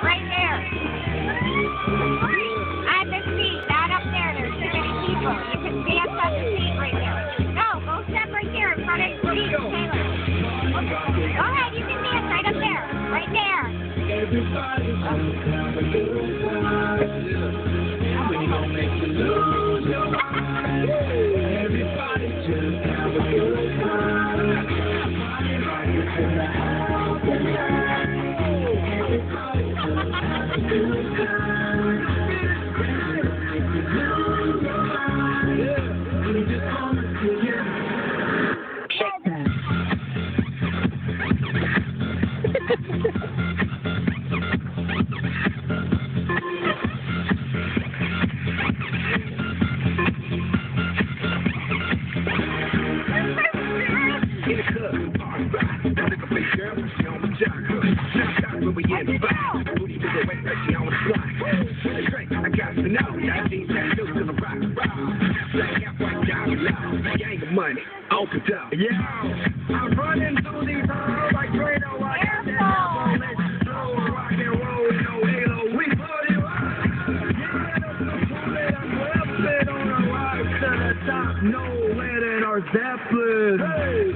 Right there. On the seat, not up there. There's too many people. You can dance on the seat right there. No, go step right there in front of the seat, Taylor. Go ahead, you can dance right up there. Right there. We gon' make you lose your mind. Everybody just have a good time. Everybody's in the house tonight. Everybody just have a good time. Make you lose your mind. We just wanna see you. Shake that. In the club, party rock. That nigga big girl, she on the jock. Knock out when we in the box. Booty to the way, she on the block. With a drink, I got to know. That jeans tattoos to the rock. Black out, white down low. Gang of money, open up. Yeah, I'm running through these halls like Drano. I got that double let you slow. Rock and roll, no halo. We party rock. Yeah, I'm flipping on a ride to the top. No lead in our Zeppelin. Hey.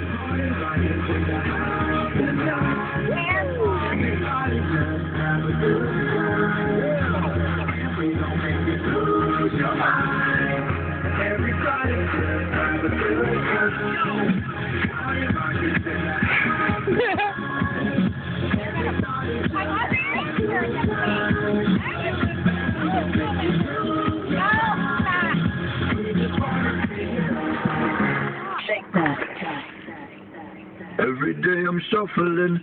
Every day I'm shuffling.